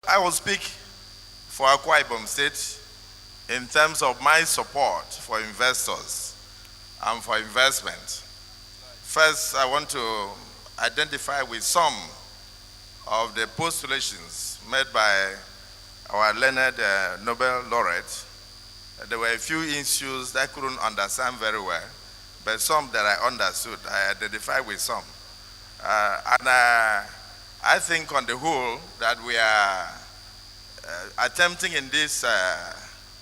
I will speak for Akwa Ibom State in terms of my support for investors and for investment. First, I want to identify with some of the postulations made by our learned Nobel laureate. There were a few issues that I couldn't understand very well, but some that I understood, I identified with some. I think on the whole that we are attempting in this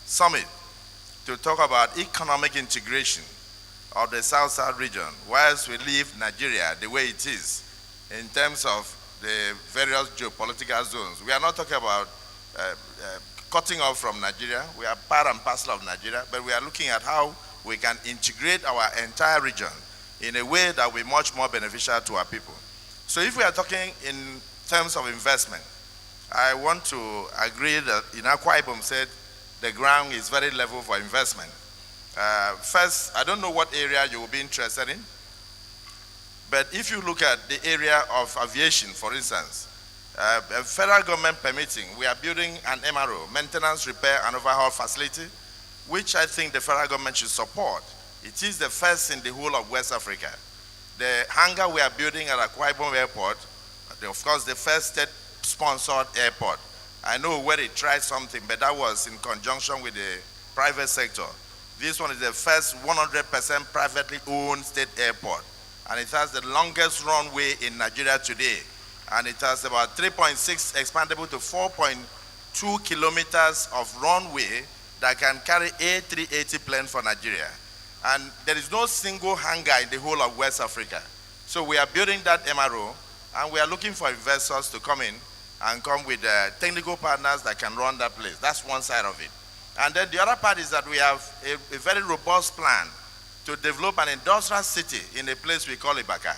summit to talk about economic integration of the South-South region, whilst we leave Nigeria the way it is in terms of the various geopolitical zones. We are not talking about cutting off from Nigeria. We are part and parcel of Nigeria, but we are looking at how we can integrate our entire region in a way that will be much more beneficial to our people. So if we are talking in terms of investment, I want to agree that in Akwa Ibom said the ground is very level for investment. First, I don't know what area you will be interested in, but if you look at the area of aviation, for instance, federal government permitting, we are building an MRO, maintenance, repair, and overhaul facility, which I think the federal government should support. It is the first in the whole of West Africa. The hangar we are building at Akwa Ibom Airport, of course, the first state-sponsored airport. I know where they tried something, but that was in conjunction with the private sector. This one is the first 100% privately owned state airport, and it has the longest runway in Nigeria today, and it has about 3.6 expandable to 4.2 kilometers of runway that can carry A380 plane for Nigeria. And there is no single hangar in the whole of West Africa. So we are building that MRO, and we are looking for investors to come in and come with technical partners that can run that place. That's one side of it. And then the other part is that we have a very robust plan to develop an industrial city in a place we call Ibaka.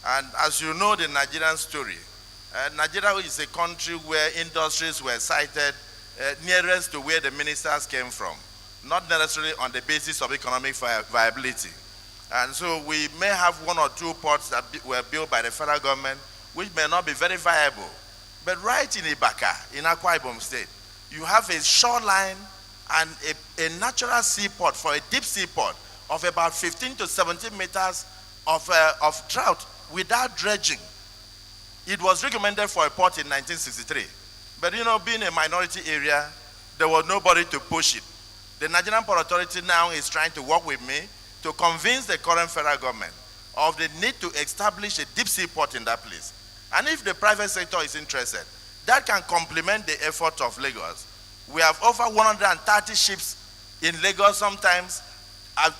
And as you know the Nigerian story, Nigeria is a country where industries were sited nearest to where the ministers came from, not necessarily on the basis of economic viability. And so we may have one or two ports that were built by the federal government, which may not be very viable. But right in Ibaka, in Akwa Ibom State, you have a shoreline and a natural seaport for a deep seaport of about 15 to 17 meters of drought without dredging. It was recommended for a port in 1963. But you know, being a minority area, there was nobody to push it. The Nigerian Port Authority now is trying to work with me to convince the current federal government of the need to establish a deep sea port in that place. And if the private sector is interested, that can complement the effort of Lagos. We have over 130 ships in Lagos, sometimes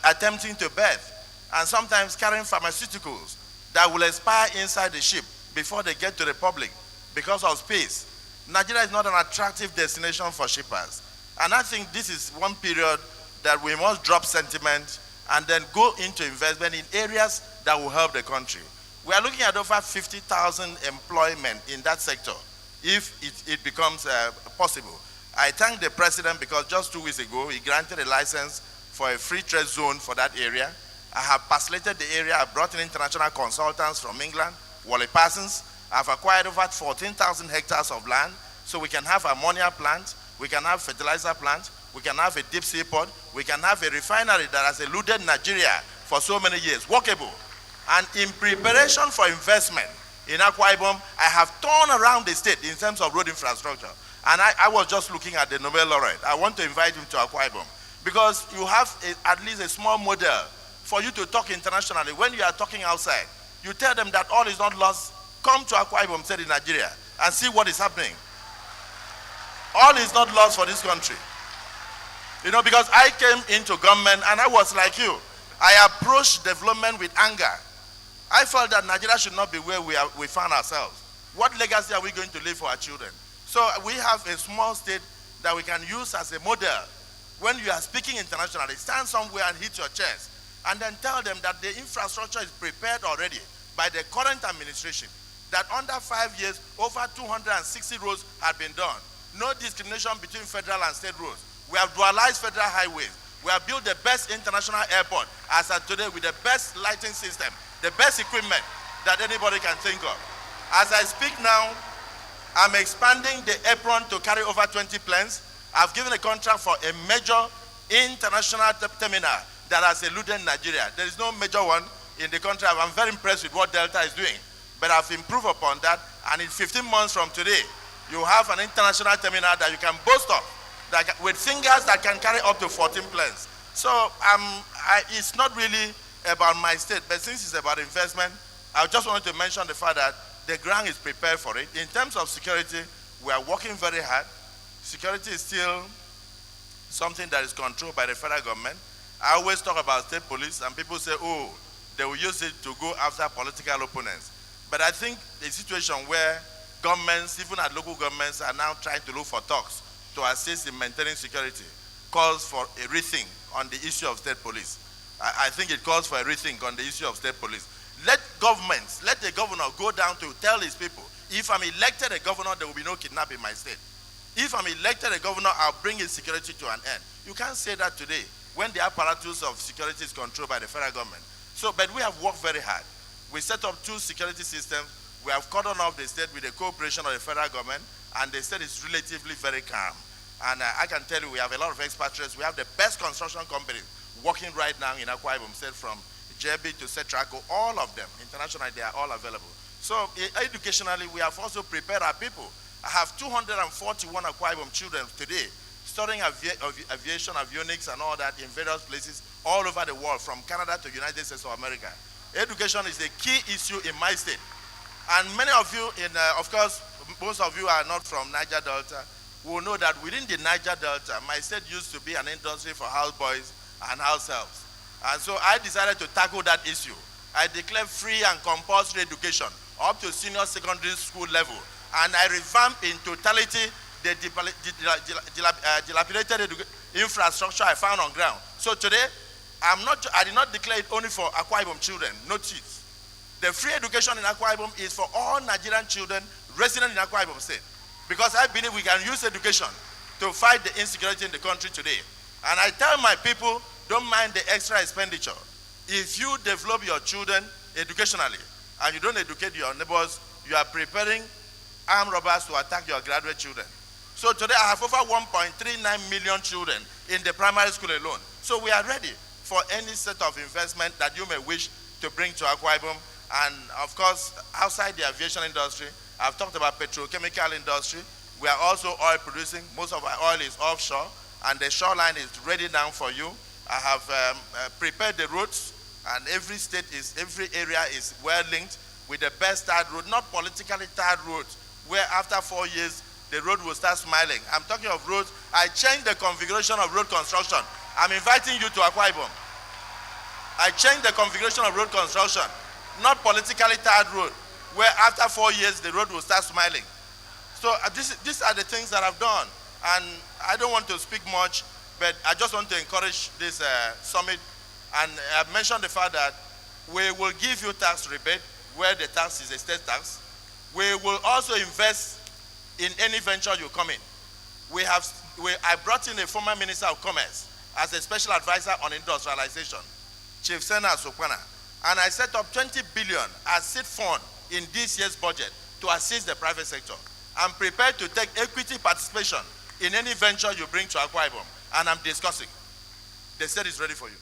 attempting to berth, and sometimes carrying pharmaceuticals that will expire inside the ship before they get to the public because of space. Nigeria is not an attractive destination for shippers. And I think this is one period that we must drop sentiment and then go into investment in areas that will help the country. We are looking at over 50,000 employment in that sector if it becomes possible. I thank the president because just 2 weeks ago, he granted a license for a free trade zone for that area. I have facilitated the area. I brought in international consultants from England, Wally Parsons. I've acquired over 14,000 hectares of land so we can have ammonia plant, we can have fertilizer plant, we can have a deep sea port, we can have a refinery that has eluded Nigeria for so many years, workable. And in preparation for investment in Akwa Ibom, I have turned around the state in terms of road infrastructure. And I was just looking at the Nobel laureate. I want to invite him to Akwa Ibom because you have at least a small model for you to talk internationally. When you are talking outside, you tell them that all is not lost. Come to Akwa Ibom State in Nigeria and see what is happening. All is not lost for this country. You know, because I came into government and I was like you. I approached development with anger. I felt that Nigeria should not be where we found ourselves. What legacy are we going to leave for our children? So we have a small state that we can use as a model. When you are speaking internationally, stand somewhere and hit your chest and then tell them that the infrastructure is prepared already by the current administration, that under 5 years, over 260 roads have been done. No discrimination between federal and state roads. We have dualized federal highways. We have built the best international airport as of today with the best lighting system, the best equipment that anybody can think of. As I speak now, I'm expanding the apron to carry over 20 planes. I've given a contract for a major international terminal that has eluded Nigeria. There is no major one in the country. I'm very impressed with what Delta is doing, but I've improved upon that. And in 15 months from today, you have an international terminal that you can boast of, with fingers that can carry up to 14 planes. So it's not really about my state, but since it's about investment, I just wanted to mention the fact that the ground is prepared for it. In terms of security, we are working very hard. Security is still something that is controlled by the federal government. I always talk about state police, and people say, oh, they will use it to go after political opponents. But I think the situation where governments, even at local governments, are now trying to look for talks to assist in maintaining security calls for a rethink on the issue of state police. I think it calls for a rethink on the issue of state police. Let governments, let the governor go down to tell his people, if I'm elected a governor, there will be no kidnapping in my state. If I'm elected a governor, I'll bring insecurity to an end. You can't say that today when the apparatus of security is controlled by the federal government. So, but we have worked very hard. We set up 2 security systems. We have cordoned off the state with the cooperation of the federal government, and the state is relatively very calm. And I can tell you, we have a lot of expatriates. We have the best construction companies working right now in Akwa Ibom State, from JB to Setraco, all of them. Internationally, they are all available. So educationally, we have also prepared our people. I have 241 Akwa Ibom children today studying aviation, avionics, and all that in various places all over the world, from Canada to United States of America. Education is a key issue in my state. And many of you, of course, most of you are not from Niger Delta, will know that within the Niger Delta, my state used to be an industry for houseboys and house helps. And so I decided to tackle that issue. I declared free and compulsory education up to senior secondary school level. And I revamped in totality the dilapidated infrastructure I found on ground. So today, I did not declare it only for Akwa Ibom children, no cheats. The free education in Akwa Ibom is for all Nigerian children resident in Akwa Ibom State. Because I believe we can use education to fight the insecurity in the country today. And I tell my people, don't mind the extra expenditure. If you develop your children educationally and you don't educate your neighbors, you are preparing armed robbers to attack your graduate children. So today I have over 1.39 million children in the primary school alone. So we are ready for any set of investment that you may wish to bring to Akwa Ibom. And of course, outside the aviation industry, I've talked about petrochemical industry. We are also oil producing. Most of our oil is offshore, and the shoreline is ready now for you. I have prepared the routes, and every area is well linked with the best tarred road, not politically tarred roads, where after 4 years, the road will start smiling. I'm talking of roads. I changed the configuration of road construction. I'm inviting you to Akwa Ibom. I changed the configuration of road construction, not politically tarred road, where after 4 years, the road will start smiling. So these are the things that I've done. And I don't want to speak much, but I just want to encourage this summit. And I've mentioned the fact that we will give you tax rebate where the tax is a state tax. We will also invest in any venture you come in. I brought in a former Minister of Commerce as a special advisor on industrialization, Chief Sena Sokwana. And I set up 20 billion as seed fund in this year's budget to assist the private sector. I'm prepared to take equity participation in any venture you bring to Akwa Ibom, and I'm discussing. The state is ready for you.